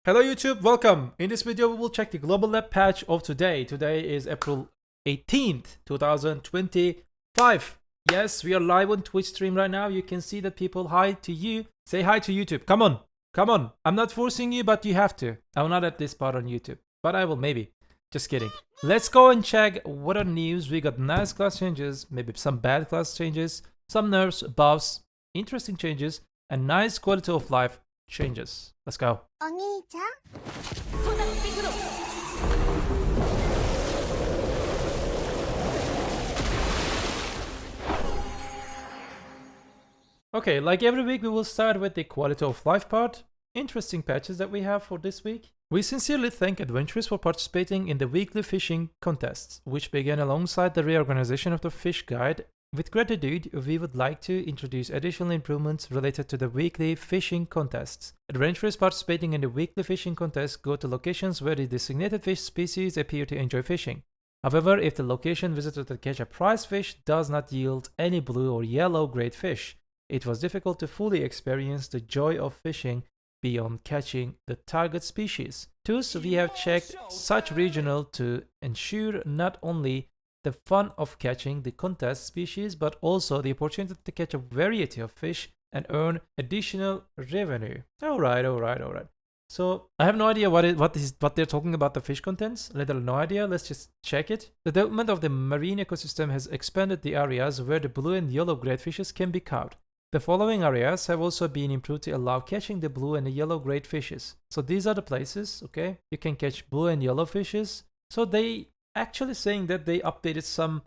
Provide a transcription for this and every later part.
Hello YouTube, welcome. In this video we will check the global lab patch of today. Today is April 18th, 2025. Yes, we are live on Twitch stream right now. You can see that people hi to you. Say hi to YouTube. Come on. Come on. I'm not forcing you, but you have to. I will not add this part on YouTube, but I will maybe. Just kidding. Let's go and check what are news. We got nice class changes, maybe some bad class changes, some nerfs, buffs, interesting changes, and nice quality of life changes. Let's go. Okay, like every week we will start with the quality of life part. Interesting patches that we have for this week. We sincerely thank adventurers for participating in the weekly fishing contests, which began alongside the reorganization of the fish guide. With gratitude, we would like to introduce additional improvements related to the weekly fishing contests. Adventurers participating in the weekly fishing contests go to locations where the designated fish species appear to enjoy fishing. However, if the location visited to catch a prize fish does not yield any blue or yellow grade fish, it was difficult to fully experience the joy of fishing beyond catching the target species. Thus, we have checked such regional to ensure not only the fun of catching the contest species, but also the opportunity to catch a variety of fish and earn additional revenue. Alright. So I have no idea what they're talking about the fish contents. Literally no idea. Let's just check it. The development of the marine ecosystem has expanded the areas where the blue and yellow grade fishes can be caught. The following areas have also been improved to allow catching the blue and the yellow grade fishes. So these are the places, okay? You can catch blue and yellow fishes. So they actually saying that they updated some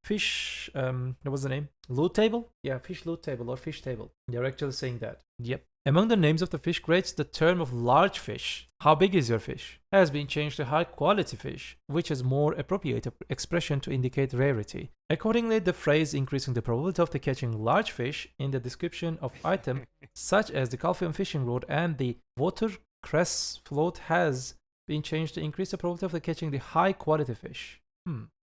fish, what was the name? Loot table? Yeah, fish loot table or fish table. They're actually saying that. Yep. Among the names of the fish grades, the term of large fish, how big is your fish, has been changed to high quality fish, which is more appropriate expression to indicate rarity. Accordingly, the phrase increasing the probability of the catching large fish in the description of item, such as the Calcium fishing rod and the watercress float, has been changed to increase the probability of the catching the high quality fish.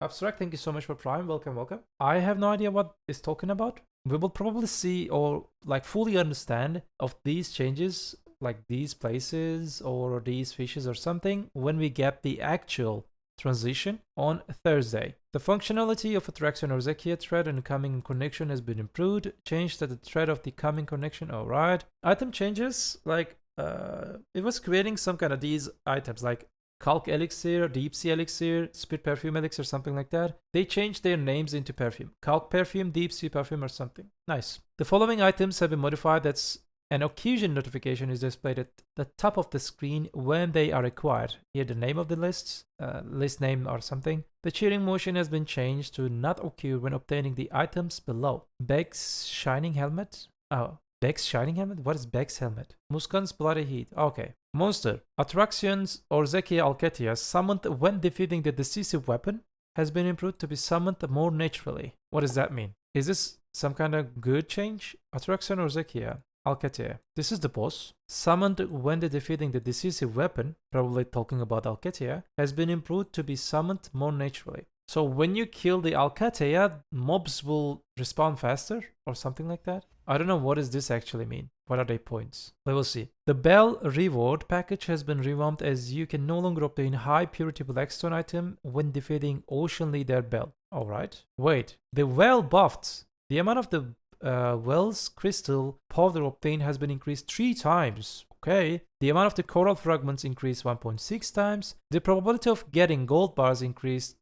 Abstract, thank you so much for Prime. Welcome. I have no idea what it's talking about. We will probably see or like fully understand of these changes, like these places or these fishes or something, when we get the actual transition on Thursday. The functionality of attraction or Zekia thread and coming connection has been improved. Changed to the thread of the coming connection. Alright. Item changes, like it was creating some kind of these items like Calc Elixir, Deep Sea Elixir, Spirit Perfume Elixir, something like that. They changed their names into perfume. Calc Perfume, Deep Sea Perfume or something. Nice. The following items have been modified. That's an occasion notification is displayed at the top of the screen when they are acquired. Here the name of the lists, list name or something. The cheering motion has been changed to not occur when obtaining the items below. Beg's Shining Helmet. Oh. Beg's Shining Helmet? What is Beg's Helmet? Muskan's Bloody Heat. Okay. Monster. Attractions or Zekia Alketia summoned when defeating the decisive weapon has been improved to be summoned more naturally. What does that mean? Is this some kind of good change? Attraction or Zekia Alketia. This is the boss. Summoned when defeating the decisive weapon, probably talking about Alketia, has been improved to be summoned more naturally. So when you kill the Alketia, mobs will respawn faster or something like that. I don't know what does this actually mean. What are their points? We will see. The Bell reward package has been revamped as you can no longer obtain high purity blackstone item when defeating Ocean Leader Bell. Alright. Wait. The well buffed. The amount of the Well's crystal powder obtained has been increased 3 times. Okay. The amount of the coral fragments increased 1.6 times. The probability of getting gold bars increased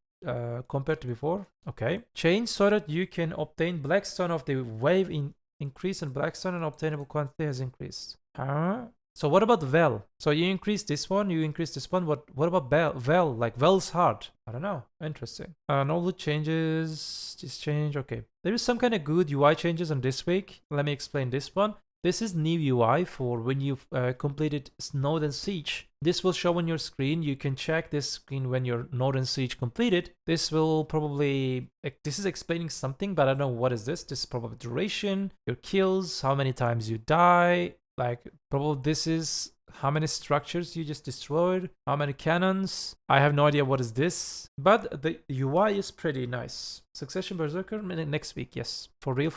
compared to before. Okay. Change so that you can obtain blackstone of the wave increase in blackstone and obtainable quantity has increased. So what about Well? So you increase this one, you increase this one. What about Well? Like Well's hard. I don't know. Interesting. No loot changes. This change. Okay. There is some kind of good UI changes on this week. Let me explain this one. This is new UI for when you've completed Node and Siege. This will show on your screen. You can check this screen when your Node and Siege completed. This will probably, this is explaining something, but I don't know what is this. This is probably duration, your kills, how many times you die. Like probably this is how many structures you just destroyed, how many cannons. I have no idea what is this, but the UI is pretty nice. Succession Berserker next week, yes, for real.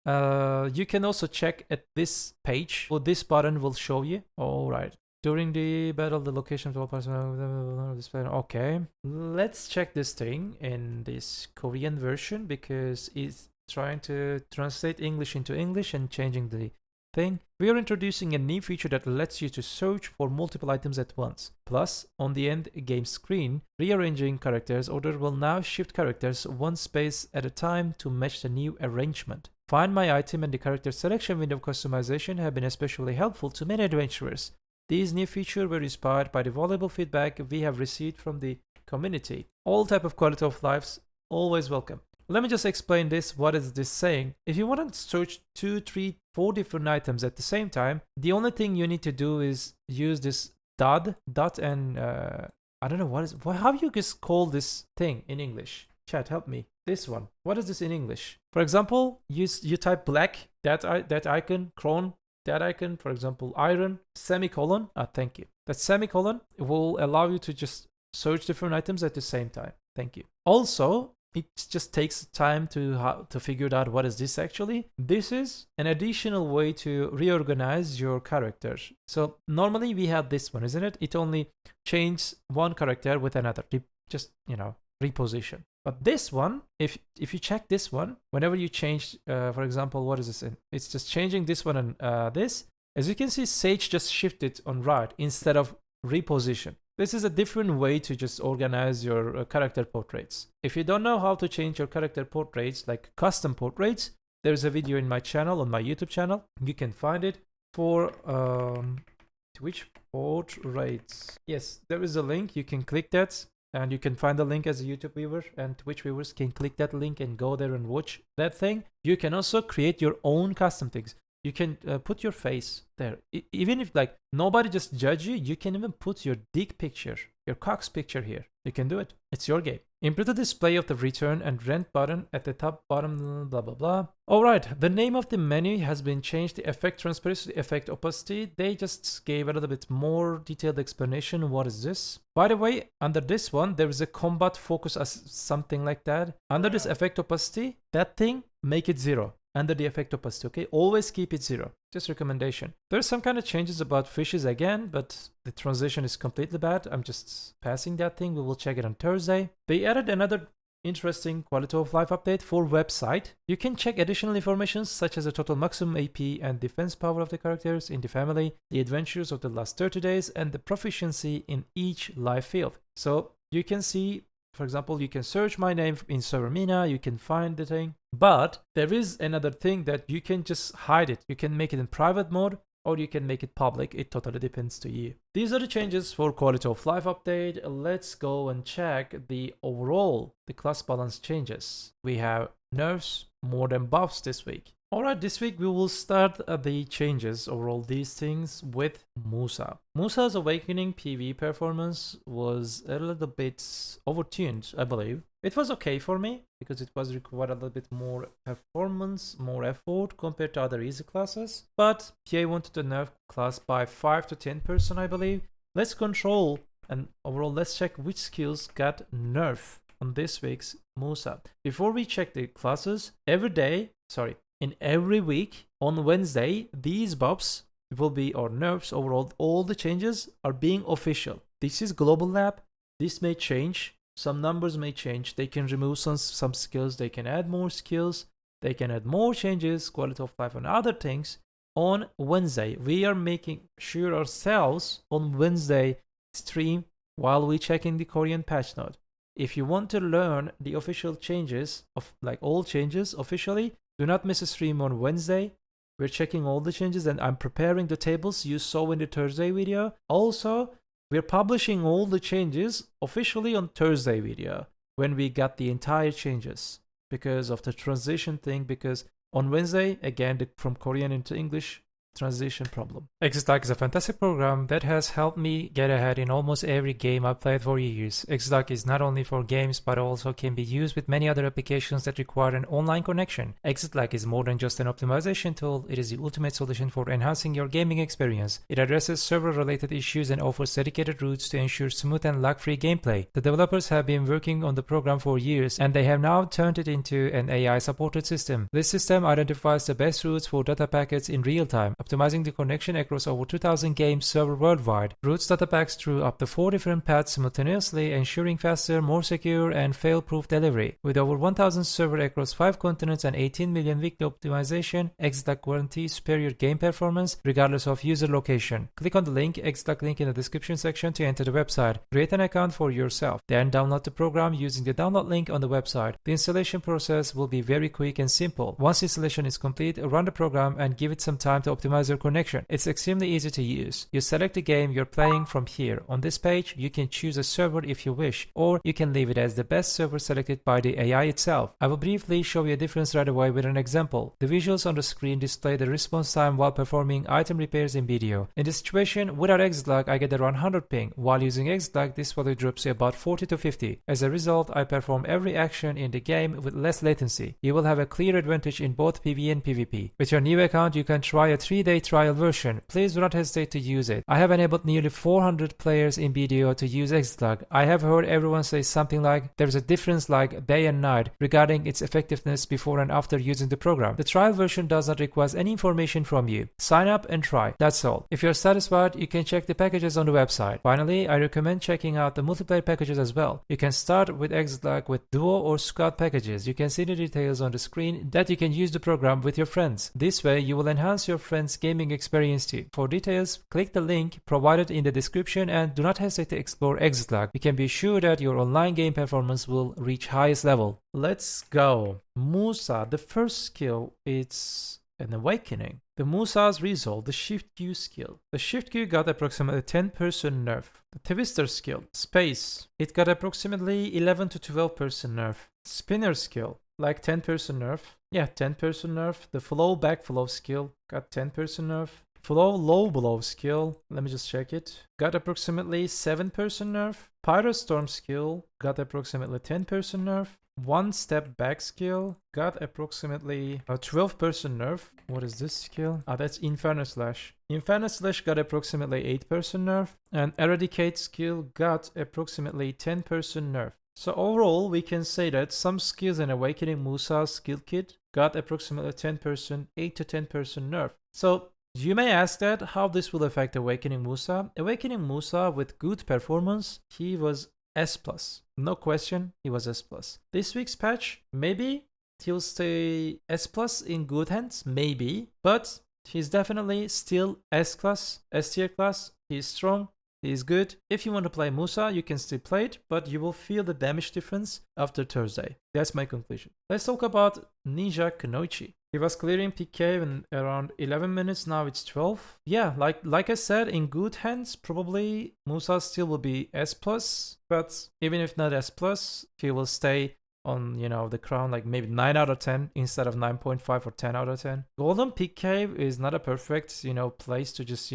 You can also check at this page what this button will show you. All right. During the battle, the location of all parts of this planet. Okay, let's check this thing in this Korean version because it's trying to translate English into English and changing the thing. We are introducing a new feature that lets you to search for multiple items at once. Plus, on the end game screen, rearranging characters order will now shift characters one space at a time to match the new arrangement. Find My Item and the character selection window customization have been especially helpful to many adventurers. These new features were inspired by the valuable feedback we have received from the community. All type of quality of lives always welcome. Let me just explain this. What is this saying? If you want to search 2, 3, 4 different items at the same time, the only thing you need to do is use this dot and I don't know how you guys call this thing in English. Chat, help me. This one. What is this in English? For example, you type black, that icon, chrome, that icon, for example, iron, semicolon. Thank you. That semicolon will allow you to just search different items at the same time. Thank you. Also, it just takes time to figure out what is this actually. This is an additional way to reorganize your characters. So normally we have this one, isn't it? It only changes one character with another. Just, reposition. But this one, if you check this one, whenever you change, for example, what is this in? It's just changing this one and this. As you can see, Sage just shifted on right instead of reposition. This is a different way to just organize your character portraits. If you don't know how to change your character portraits, like custom portraits, there's a video in my channel, on my YouTube channel. You can find it for Twitch portraits. Yes, there is a link. You can click that and you can find the link as a YouTube viewer, and Twitch viewers can click that link and go there and watch that thing. You can also create your own custom things. You can put your face there. Even if like nobody just judge you, you can even put your dick picture, your cock's picture here. You can do it. It's your game. Improve the display of the return and rent button at the top, bottom, blah, blah, blah. All right, the name of the menu has been changed. The effect transparency, effect opacity. They just gave a little bit more detailed explanation. What is this? By the way, under this one, there is a combat focus as something like that. Under this effect opacity, that thing, make it 0. Under the effect opacity, okay? Always keep it 0. Just recommendation. There's some kind of changes about fishes again, but the transition is completely bad. I'm just passing that thing. We will check it on Thursday. They added another interesting quality of life update for website. You can check additional information such as the total maximum AP and defense power of the characters in the family, the adventures of the last 30 days, and the proficiency in each life field. So you can see, for example, you can search my name in server Mina, you can find the thing. But there is another thing that you can just hide it. You can make it in private mode or you can make it public. It totally depends to you. These are the changes for quality of life update. Let's go and check the overall, the class balance changes. We have nerfs more than buffs this week. Alright, this week we will start the changes over all these things with Musa. Musa's Awakening PvE performance was a little bit overtuned, I believe. It was okay for me because it was required a little bit more performance, more effort compared to other easy classes. But PA wanted to nerf class by 5 to 10%, I believe. Let's control and overall let's check which skills got nerf on this week's Musa. Before we check the classes, in every week on Wednesday, these buffs will be, or nerfs overall, all the changes are being official. This is global lab. This may change. Some numbers may change. They can remove some skills. They can add more skills. They can add more changes, quality of life and other things on Wednesday. We are making sure ourselves on Wednesday stream while we check in the Korean patch note. If you want to learn the official changes of like all changes officially, do not miss a stream on Wednesday. We're checking all the changes and I'm preparing the tables you saw in the Thursday video. Also, we're publishing all the changes officially on Thursday video when we got the entire changes because of the transition thing. Because on Wednesday, again, from Korean into English, transition problem. Exitlag is a fantastic program that has helped me get ahead in almost every game I've played for years. Exitlag is not only for games but also can be used with many other applications that require an online connection. Exitlag is more than just an optimization tool, it is the ultimate solution for enhancing your gaming experience. It addresses several related issues and offers dedicated routes to ensure smooth and lag-free gameplay. The developers have been working on the program for years and they have now turned it into an AI-supported system. This system identifies the best routes for data packets in real time, optimizing the connection across over 2000 game server worldwide, routes data packs through up to 4 different paths simultaneously, ensuring faster, more secure, and fail-proof delivery. With over 1000 servers across 5 continents and 18 million weekly optimization, Exitlag guarantees superior game performance regardless of user location. Click on the link, Exitlag link in the description section to enter the website. Create an account for yourself, then download the program using the download link on the website. The installation process will be very quick and simple. Once installation is complete, run the program and give it some time to optimize your connection. It's extremely easy to use. You select the game you're playing from here. On this page, you can choose a server if you wish, or you can leave it as the best server selected by the AI itself. I will briefly show you a difference right away with an example. The visuals on the screen display the response time while performing item repairs in BDO. In this situation, without Exitlag, I get around 100 ping. While using Exitlag, this value drops to about 40 to 50. As a result, I perform every action in the game with less latency. You will have a clear advantage in both PvE and PvP. With your new account, you can try a 3-day trial version. Please do not hesitate to use it. I have enabled nearly 400 players in BDO to use Exitlag. I have heard everyone say something like there's a difference like day and night regarding its effectiveness before and after using the program. The trial version does not require any information from you. Sign up and try. That's all. If you're satisfied, you can check the packages on the website. Finally, I recommend checking out the multiplayer packages as well. You can start with Exitlag with duo or squad packages. You can see the details on the screen that you can use the program with your friends. This way, you will enhance your friends' gaming experience too. For details, click the link provided in the description and do not hesitate to explore Exitlag. You can be sure that your online game performance will reach highest level. Let's go. Musa, the first skill, it's an awakening. The Musa's resolve, the Shift Q skill. The Shift Q got approximately 10% nerf. The Twister skill, Space, it got approximately 11 to 12% nerf. Spinner skill, like 10% nerf. Yeah, 10% nerf. The Flow Backflow skill got 10% nerf. Flow Low Blow skill, let me just check it, got approximately 7% nerf. Pyrostorm skill got approximately 10% nerf. One Step Back skill got approximately 12% nerf. What is this skill? That's Inferno Slash. Inferno Slash got approximately 8% nerf. And Eradicate skill got approximately 10% nerf. So overall, we can say that some skills in Awakening Musa's skill kit got approximately 10%, 8 to 10% nerf. So you may ask that how this will affect Awakening Musa. Awakening Musa with good performance, he was S+. No question, he was S+. This week's patch, maybe he'll stay S+ in good hands, maybe. But he's definitely still S class, S tier class. He's strong, he's good. If you want to play Musa, you can still play it, but you will feel the damage difference after Thursday. That's my conclusion. Let's talk about Ninja Kunoichi. He was clearing PK in around 11 minutes, now it's 12. Yeah, like I said, in good hands, probably Musa still will be S+, but even if not S+, he will stay on, the crown, like maybe 9 out of 10 instead of 9.5 or 10 out of 10. Golden Peak Cave is not a perfect, place to just,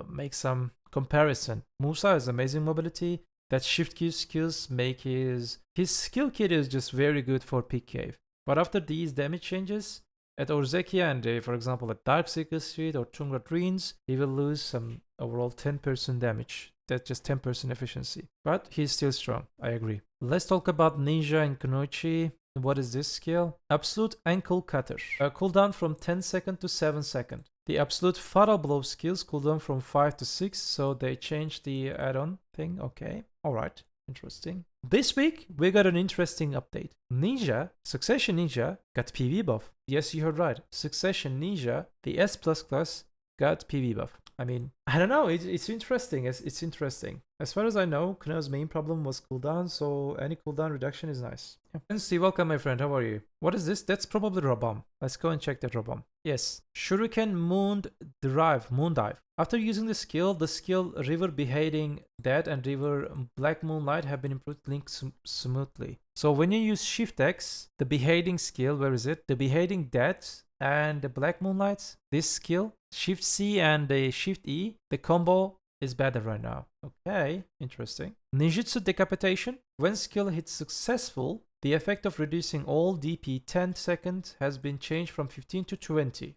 make some comparison. Musa has amazing mobility. That shift key skills make his skill kit is just very good for Peak Cave. But after these damage changes, at Orzekia and for example at Darkseeker Street or Tundra Ruins, he will lose some overall 10% damage. That's just 10% efficiency. But he's still strong, I agree. Let's talk about Ninja and Kunoichi. What is this skill? Absolute Ankle Cutter. Cooldown from 10 seconds to 7 seconds. The Absolute Fatal Blow skills cooldown from 5 to 6, so they changed the add-on thing. Okay, alright. Interesting. This week, we got an interesting update. Ninja, Succession Ninja, got PV buff. Yes, you heard right. Succession Ninja, the S+ class, got PV buff. I mean, I don't know, it's interesting. It's interesting. As far as I know, Kuno's main problem was cooldown, so any cooldown reduction is nice. Yeah. Nancy, welcome my friend, how are you? What is this? That's probably Robomb. Let's go and check that Robomb. Yes, Shuriken Moon Dive. After using the skill River Beheading Dead and River Black Moonlight have been improved linked smoothly. So when you use Shift X, the Beheading skill, where is it? The Beheading Dead and the Black Moonlight, this skill, Shift C and the Shift E, the combo is better right now. Okay, interesting. Ninjutsu Decapitation. When skill hits successful, the effect of reducing all DP 10 seconds has been changed from 15 to 20.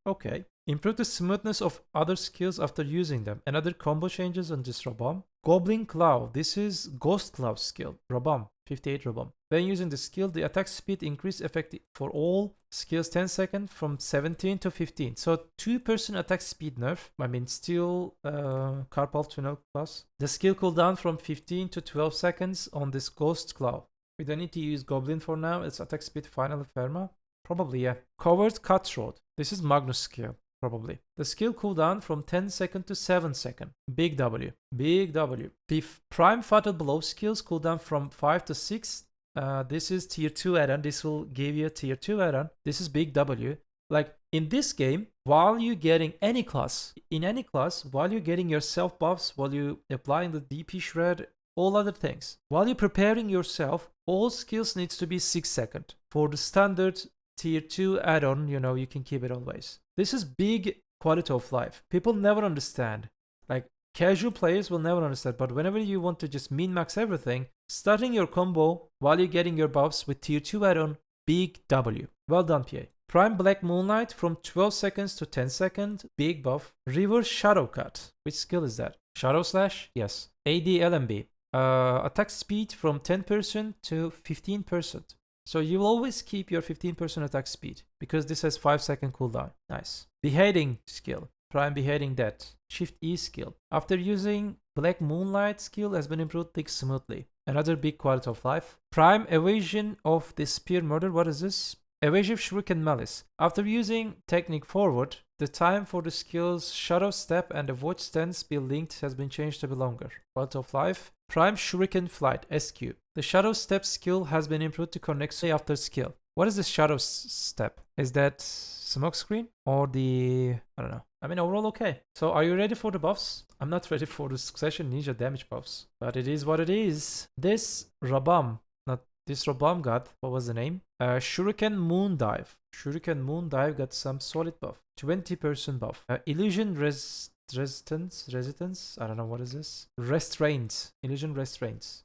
Okay. Improve the smoothness of other skills after using them. Another combo changes on this Robom. Goblin Claw. This is Ghost Claw skill. Robom. 58 Robom. When using the skill, the attack speed increase effect for all skills 10 seconds from 17 to 15. So 2% attack speed nerf. I mean, still Carpal Tunnel class. The skill cooldown from 15 to 12 seconds on this Ghost Claw. We don't need to use Goblin for now. It's attack speed final Ferma. Probably, yeah. Covered Cutthroat. This is Magnus skill. Probably. The skill cooldown from 10 seconds to 7 seconds. Big W. Big W. The Prime Fatal Blow skills cooldown from 5 to 6. This is tier 2 add-on. This will give you a tier 2 add-on. This is big W. Like in this game, while you're getting any class, in any class, while you're getting your self buffs, while you applying the DP shred, all other things, while you're preparing yourself, all skills needs to be 6 seconds. For the standard tier 2 add-on, you know, you can keep it always. This is big quality of life. People never understand. Like casual players will never understand. But whenever you want to just min-max everything, starting your combo while you're getting your buffs with tier 2 add-on, big W. Well done, PA. Prime Black Moonlight from 12 seconds to 10 seconds, big buff. Reverse Shadow Cut. Which skill is that? Shadow Slash? Yes. AD LMB. Attack speed from 10% to 15%. So you will always keep your 15% attack speed because this has 5-second cooldown. Nice. Beheading skill. Prime Beheading Death. Shift E skill. After using Black Moonlight skill has been improved like smoothly. Another big quality of life. Prime Evasion of the Spear Murder. What is this? Evasive Shuriken Malice. After using Technique Forward, the time for the skills Shadow Step and the Watch Stance be linked has been changed to be longer. Quality of life. Prime Shuriken Flight. SQ. The Shadow Step skill has been improved to connect after skill. What is the Shadow Step? Is that smoke screen or the... I don't know. I mean, overall okay. So are you ready for the buffs? I'm not ready for the Succession Ninja damage buffs. But it is what it is. This Rabam, not this Rabam got, what was the name? Shuriken Moon Dive. Shuriken Moon Dive got some solid buff. 20% buff. Illusion Resistance. I don't know what is this. Restraint. Illusion Restraints.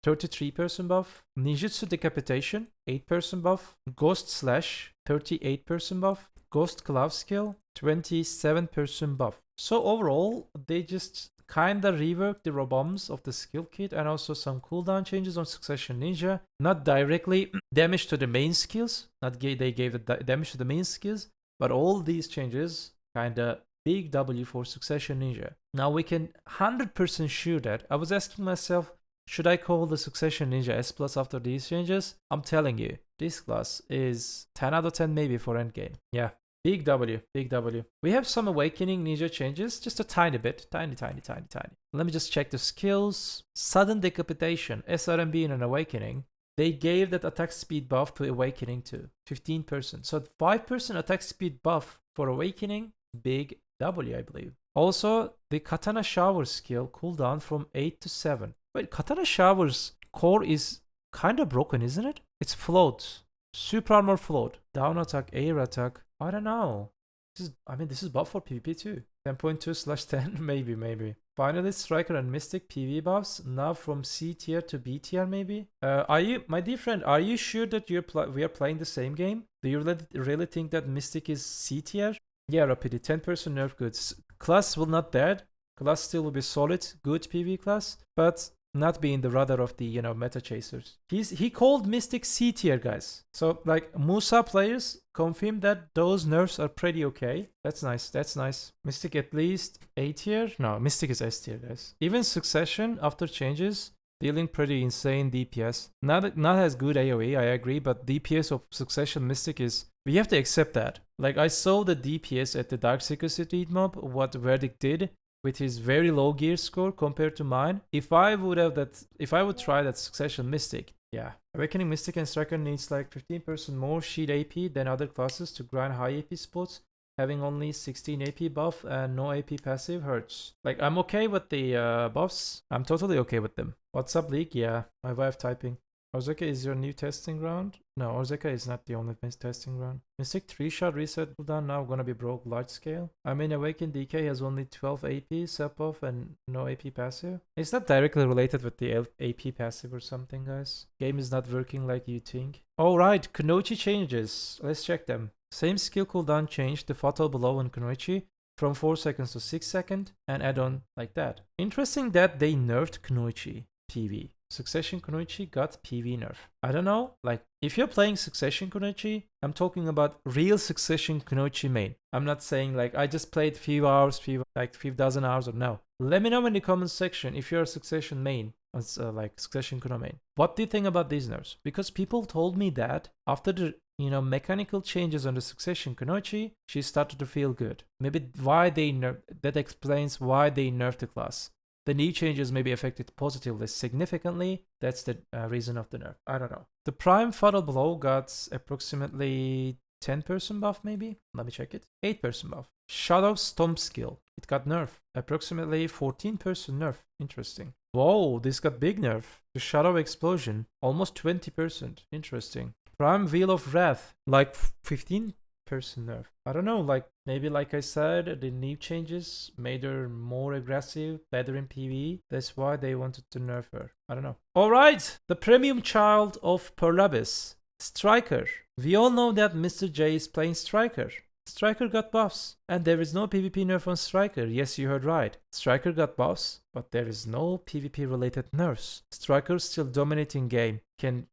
33% buff. Ninjutsu Decapitation, 8% buff. Ghost Slash, 38% buff. Ghost Claw skill, 27% buff. So overall, they just kinda reworked the roboms of the skill kit and also some cooldown changes on Succession Ninja. Not directly damage to the main skills. They gave the damage to the main skills, but all these changes kinda big W for Succession Ninja. Now we can 100% sure that I was asking myself, should I call the Succession Ninja S+ after these changes? I'm telling you, this class is 10 out of 10 maybe for endgame. Yeah, big W, big W. We have some Awakening Ninja changes, just a tiny bit, tiny. Let me just check the skills. Sudden Decapitation, SRMB in an Awakening. They gave that attack speed buff to Awakening too, 15%. So 5% attack speed buff for Awakening, big W I believe. Also, the Katana Shower skill cooldown from 8 to 7. Wait, Katana Shower's core is kind of broken, isn't it? It's float. Super armor float. Down attack, air attack. I don't know. This is buff for PvP too. 10.2/10, maybe. Finally, Striker and Mystic PV buffs. Now from C tier to B tier maybe. My dear friend, are you sure that we are playing the same game? Do you really think that Mystic is C tier? Yeah, Rapidi, 10% nerf goods. Class will not dead. Class still will be solid, good PV class, but not be in the radar of the, meta chasers. He called Mystic C tier, guys. So, like, Musa players confirm that those nerfs are pretty okay. That's nice. Mystic at least A tier? No, Mystic is S tier, guys. Even Succession, after changes, dealing pretty insane DPS. Not as good AoE, I agree, but DPS of Succession Mystic is... We have to accept that. Like, I saw the DPS at the Darkseeker City mob, what Verdict did, with his very low gear score compared to mine. If I would try that Succession Mystic, yeah. Awakening Mystic and Striker needs like 15% more shield AP than other classes to grind high AP spots. Having only 16 AP buff and no AP passive hurts. Like, I'm okay with the buffs. I'm totally okay with them. What's up, League? Yeah, my wife typing. Orzeka is your new testing ground? No, Orzeka is not the only testing ground. Mystic 3-shot reset cooldown now gonna be broke large scale. I mean, Awaken DK has only 12 AP sub off and no AP passive. It's not directly related with the AP passive or something, guys. Game is not working like you think. Alright, Kunoichi changes. Let's check them. Same skill cooldown changed the fatal blow in Kunoichi from 4 seconds to 6 seconds and add on like that. Interesting that they nerfed Kunoichi PV. Succession Kunoichi got PV nerf. I don't know, like if you're playing Succession Kunoichi, I'm talking about real Succession Kunoichi main. I'm not saying like I just played few hours, few dozen hours or no. Let me know in the comments section if you're a Succession main, like Succession Kuno main. What do you think about these nerfs? Because people told me that after the mechanical changes on the Succession Kunoichi, she started to feel good. Maybe why they that explains why they nerfed the class. The new changes may be affected positively significantly. That's the reason of the nerf. I don't know. The prime fatal blow got approximately 10% buff maybe. Let me check it. 8% buff. Shadow Stomp skill. It got nerf. Approximately 14% nerf. Interesting. Whoa, this got big nerf. The Shadow Explosion. Almost 20%. Interesting. Prime Wheel of Wrath. Like 15% nerf. I don't know, like maybe like I said, the new changes made her more aggressive, better in PvE. That's why they wanted to nerf her. I don't know. Alright, the premium child of Perlabis, Striker. We all know that Mr. J is playing Striker. Striker got buffs, and there is no PvP nerf on Striker. Yes, you heard right. Striker got buffs, but there is no PvP related nerfs. Striker still dominating game, can,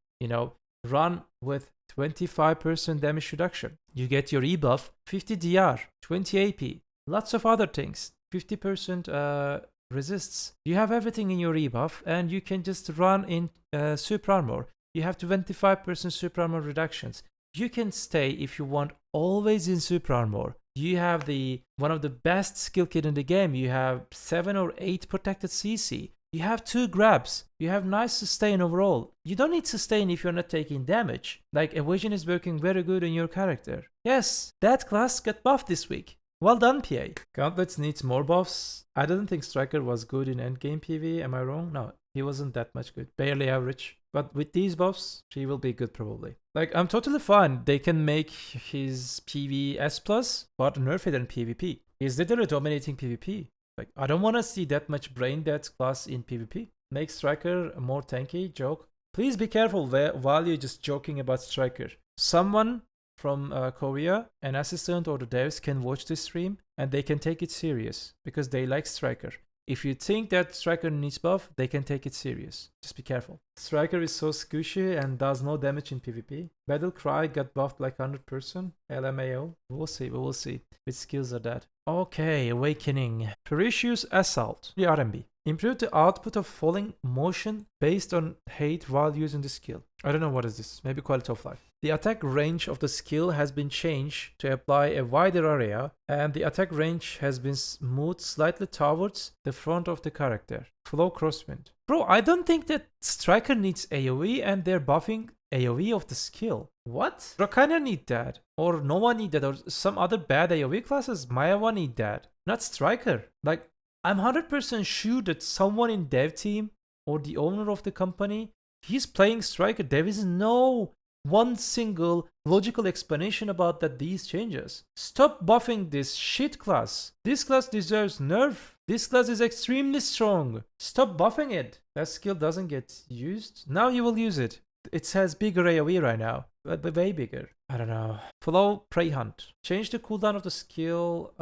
run with 25% damage reduction. You get your E-buff, 50 DR, 20 AP, lots of other things, 50% resists. You have everything in your E-buff and you can just run in Super Armor. You have 25% Super Armor reductions. You can stay if you want always in Super Armor. You have one of the best skill kit in the game. You have 7 or 8 protected CC. You have 2 grabs. You have nice sustain overall. You don't need sustain if you're not taking damage. Like evasion is working very good on your character. Yes, that class got buffed this week. Well done, PA. Gauntlets needs more buffs. I didn't think Striker was good in endgame PV. Am I wrong? No, he wasn't that much good. Barely average. But with these buffs, she will be good probably. Like, I'm totally fine. They can make his PV S+, but nerf it in PvP. He's literally dominating PvP. Like, I don't want to see that much brain dead class in PvP. Make Striker more tanky, joke. Please be careful while you're just joking about Striker. Someone from Korea, an assistant or the devs can watch this stream and they can take it serious because they like Striker. If you think that Striker needs buff, they can take it serious. Just be careful. Striker is so squishy and does no damage in PvP. Battle Cry got buffed like 100%. LMAO. We will see. Which skills are that? Okay, Awakening. Pericious Assault. The RMB. Improve the output of falling motion based on height while using the skill. I don't know what is this. Maybe quality of life. The attack range of the skill has been changed to apply a wider area, and the attack range has been moved slightly towards the front of the character. Flow Crosswind. Bro, I don't think that Striker needs AoE and they're buffing AoE of the skill. What? Rakana need that. Or Nova need that. Or some other bad AoE classes. Mayawa need that. Not Striker. Like, I'm 100% sure that someone in dev team or the owner of the company, he's playing Striker. There is no one single logical explanation about these changes. Stop buffing this shit class. This class deserves nerf. This class is extremely strong. Stop buffing it. That skill doesn't get used. Now you will use it. It has bigger AoE right now, but way bigger. I don't know. Follow Prey Hunt. Change the cooldown of the skill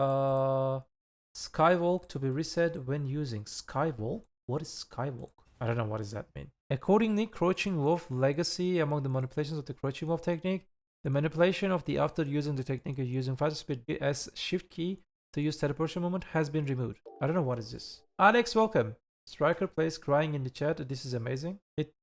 Skywalk to be reset when using Skywalk. What is Skywalk? I don't know what does that mean. Accordingly, Crouching Wolf Legacy among the manipulations of the Crouching Wolf technique. The manipulation of the after using the technique of using faster speed as shift key to use teleportation movement has been removed. I don't know what is this. Alex, welcome. Striker plays crying in the chat. This is amazing.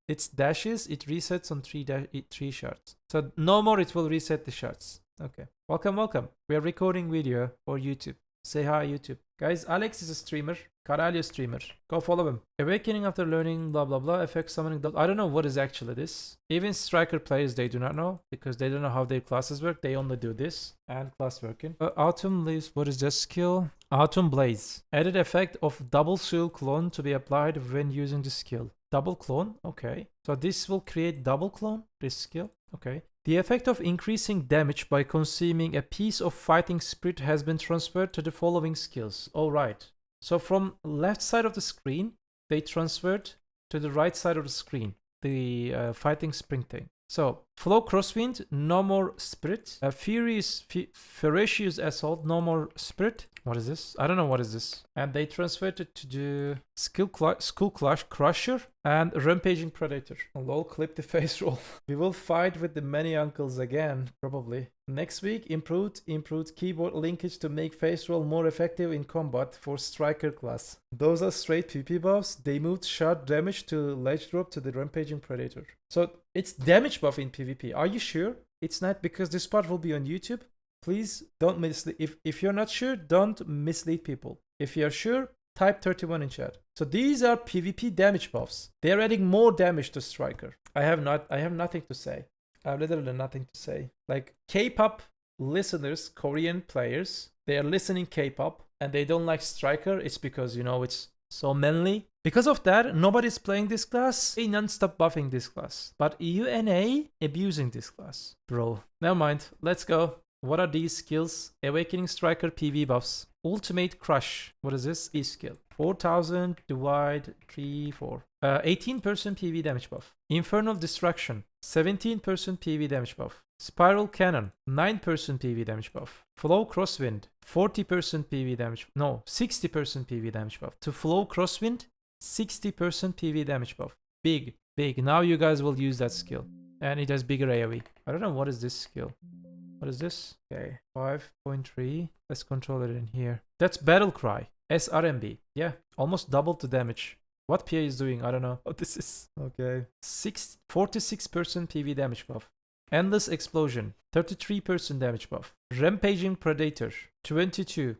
It's dashes. It resets on 3 shots. So no more. It will reset the shots. Okay. Welcome. We are recording video for YouTube. Say hi, YouTube. Guys, Alex is a streamer. Caralho streamer. Go follow him. Awakening after learning blah blah blah. Effect summoning. I don't know what is actually this. Even Striker players, they do not know because they don't know how their classes work. They only do this and class working. Autumn leaves. What is that skill? Autumn Blaze. Added effect of double soul clone to be applied when using the skill. Double clone. Okay. So this will create double clone. This skill. Okay. The effect of increasing damage by consuming a piece of fighting spirit has been transferred to the following skills. Alright. So from left side of the screen, they transferred to the right side of the screen. The fighting spring thing. So, Flow Crosswind, no more Spirit. Ferocious Assault, no more Spirit. What is this? I don't know what is this. And they transferred it to the Skull Crusher and Rampaging Predator. Lol, clip the face roll. We will fight with the many uncles again, probably. Next week, improved keyboard linkage to make face roll more effective in combat for Striker class. Those are straight PP buffs. They moved shard damage to ledge drop to the Rampaging Predator. So it's damage buff in PvP. Are you sure? It's not, because this part will be on YouTube. Please don't mislead. If you're not sure, don't mislead people. If you're sure, type 31 in chat. So these are PvP damage buffs. They're adding more damage to Striker. I have nothing to say. I have literally nothing to say. Like K-pop listeners, Korean players, they are listening K-pop and they don't like Striker. It's because, you know, it's so manly. Because of that, nobody's playing this class. They non-stop buffing this class. But UNA abusing this class. Bro, never mind. Let's go. What are these skills? Awakening Striker PV buffs. Ultimate Crush. What is this? E-skill. 4000 divide 3, 4. 18% PV damage buff. Infernal Destruction. 17% PV damage buff. Spiral Cannon. 9% PV damage buff. Flow Crosswind. 40% PV damage. No, 60% PV damage buff. To Flow Crosswind, 60% PV damage buff. Big. Now you guys will use that skill. And it has bigger AoE. I don't know what is this skill. What is this? Okay, 5.3. Let's control it in here. That's Battle Cry. SRMB. Yeah, almost double the damage. What PA is doing? I don't know what this is. Okay. 46% PV damage buff. Endless Explosion. 33% damage buff. Rampaging Predator. 22%.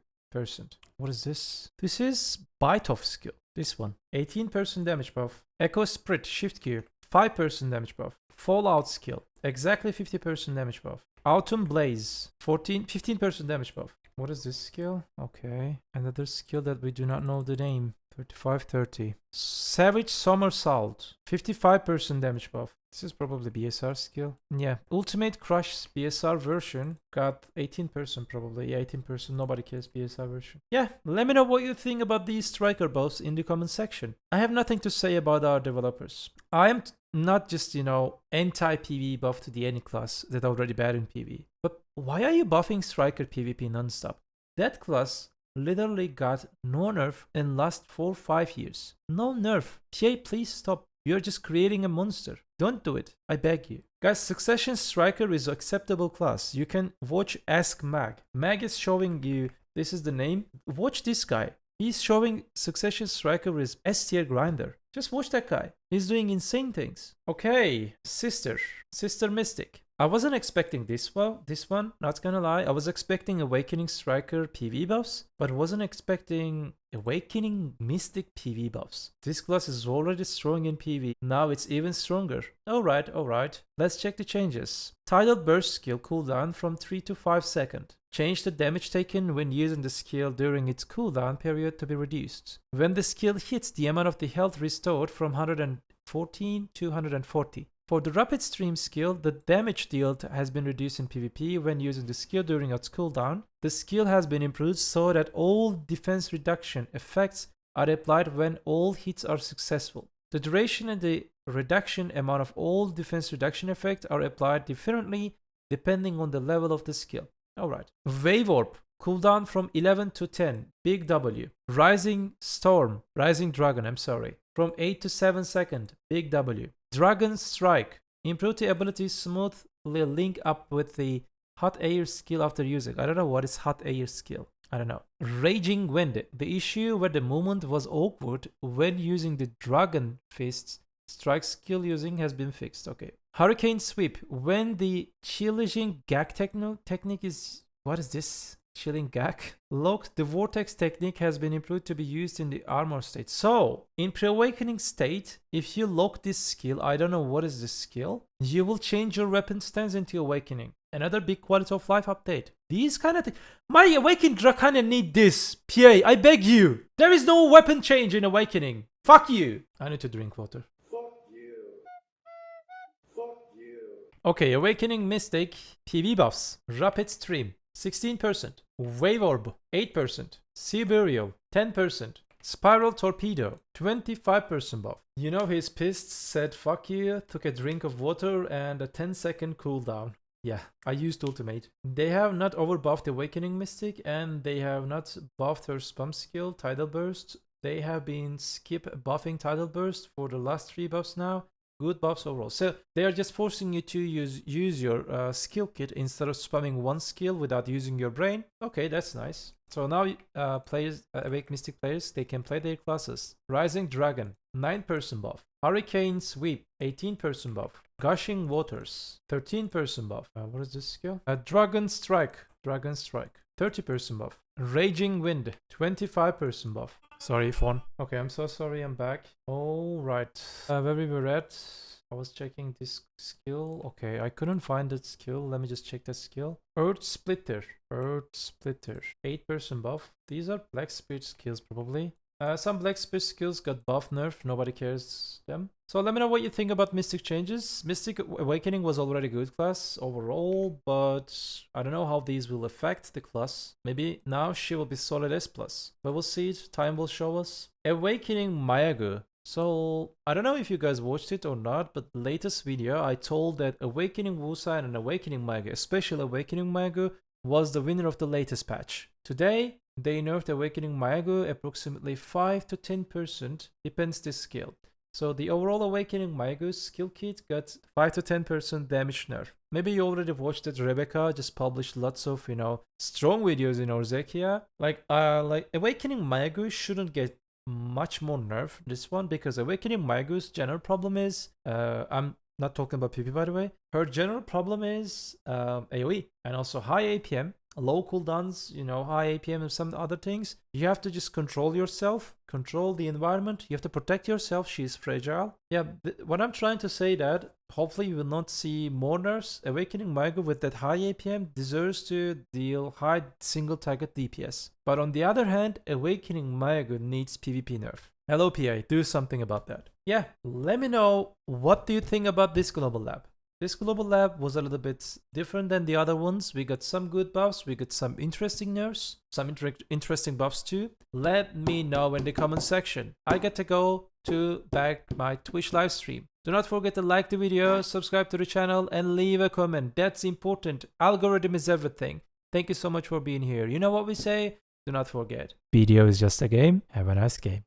What is this? This is Bite Off skill. This one. 18% damage buff. Echo Sprint. Shift Gear. 5% damage buff. Fallout skill. Exactly 50% damage buff. Autumn Blaze. 15% damage buff. What is this skill? Okay. Another skill that we do not know the name. 35-30. Savage Somersault. 55% damage buff. This is probably BSR skill. Yeah. Ultimate Crush BSR version got 18% probably. Yeah, 18%. Nobody cares BSR version. Yeah. Let me know what you think about these Striker buffs in the comment section. I have nothing to say about our developers. I am not just, you know, anti-PV buff to the any class that are already bad in PV. But why are you buffing Striker PvP non-stop? That class literally got no nerf in last 4-5 years. No nerf. PA, please stop. You're just creating a monster. Don't do it. I beg you. Guys, Succession Striker is acceptable class. You can watch Ask Mag. Mag is showing you, this is the name. Watch this guy. He's showing Succession Striker is S tier grinder. Just watch that guy. He's doing insane things. Okay, Sister Mystic. I wasn't expecting this one, not gonna lie. I was expecting Awakening Striker PV buffs, but wasn't expecting Awakening Mystic PV buffs. This class is already strong in PV. Now it's even stronger. Alright. Let's check the changes. Tidal Burst skill cooldown from 3 to 5 seconds. Change the damage taken when using the skill during its cooldown period to be reduced. When the skill hits, the amount of the health restored from 114 to 140. For the Rapid Stream skill, the damage dealt has been reduced in PvP when using the skill during its cooldown. The skill has been improved so that all defense reduction effects are applied when all hits are successful. The duration and the reduction amount of all defense reduction effects are applied differently depending on the level of the skill. Alright. Wave Orb. Cooldown from 11 to 10. Big W. Rising Dragon, from 8 to 7 seconds. Big W. Dragon Strike. Improve the ability smoothly link up with the Hot Air skill after using. I don't know what is Hot Air skill. I don't know. Raging Wind. The issue where the movement was awkward when using the Dragon Fist strike skill using has been fixed. Okay. Hurricane Sweep. When the chilling gag technique is... What is this? Chilling gag? Lock. The Vortex technique has been improved to be used in the armor state. So, in pre-awakening state, if you lock this skill, I don't know what is this skill, you will change your weapon stance into awakening. Another big quality of life update. These kind of things. My awakened Draconian need this. PA, I beg you. There is no weapon change in awakening. Fuck you. I need to drink water. Okay, Awakening Mystic, PV buffs, Rapid Stream, 16%, Wave Orb, 8%, Sea Burial, 10%, Spiral Torpedo, 25% buff. You know he's pissed, said fuck you, took a drink of water and a 10-second cooldown. Yeah, I used Ultimate. They have not overbuffed Awakening Mystic and they have not buffed her spam skill, Tidal Burst. They have been skip buffing Tidal Burst for the last 3 buffs now. Good buffs overall. So they are just forcing you to use your skill kit instead of spamming one skill without using your brain. Okay, that's nice. So now players, Awake Mystic players, they can play their classes. Rising Dragon, 9% buff. Hurricane Sweep, 18% buff. Gushing Waters, 13% buff. What is this skill? Dragon Strike, 30% buff. Raging Wind, 25% buff. Sorry, phone. Okay, I'm so sorry, I'm back. All right. Where we were at, I was checking this skill. Okay, I couldn't find that skill. Let me just check that skill. Earth Splitter, 8% buff. These are Black Spirit skills probably. Some Black Spirit skills got buff nerf, nobody cares them. So let me know what you think about Mystic changes. Mystic Awakening was already good class overall, but I don't know how these will affect the class. Maybe now she will be solid S+. But we'll see it, time will show us. Awakening Maegu. So I don't know if you guys watched it or not, but the latest video I told that Awakening Musa and Awakening Maegu, especially Awakening Maegu, was the winner of the latest patch. Today, they nerfed Awakening Maegu approximately 5 to 10%, depends the skill. So the overall Awakening Maegu skill kit got 5 to 10% damage nerf. Maybe you already watched that Rebecca just published lots of, strong videos in Orzekia. Like Awakening Maegu shouldn't get much more nerf this one because Awakening Maegu's general problem is, I'm not talking about PP by the way, her general problem is AoE and also high APM. Low cooldowns, high APM and some other things. You have to just control yourself, control the environment. You have to protect yourself. She's fragile. Yeah, what I'm trying to say that hopefully you will not see more nerfs. Awakening Maegu with that high APM deserves to deal high single target DPS. But on the other hand, Awakening Maegu needs PvP nerf. Hello PA, do something about that. Yeah, let me know what do you think about this global lab. This global lab was a little bit different than the other ones. We got some good buffs, we got some interesting nerfs, some interesting buffs too. Let me know in the comment section. I get to go to back my Twitch live stream. Do not forget to like the video, subscribe to the channel and leave a comment. That's important. Algorithm is everything. Thank you so much for being here. You know what we say? Do not forget. BDO is just a game. Have a nice game.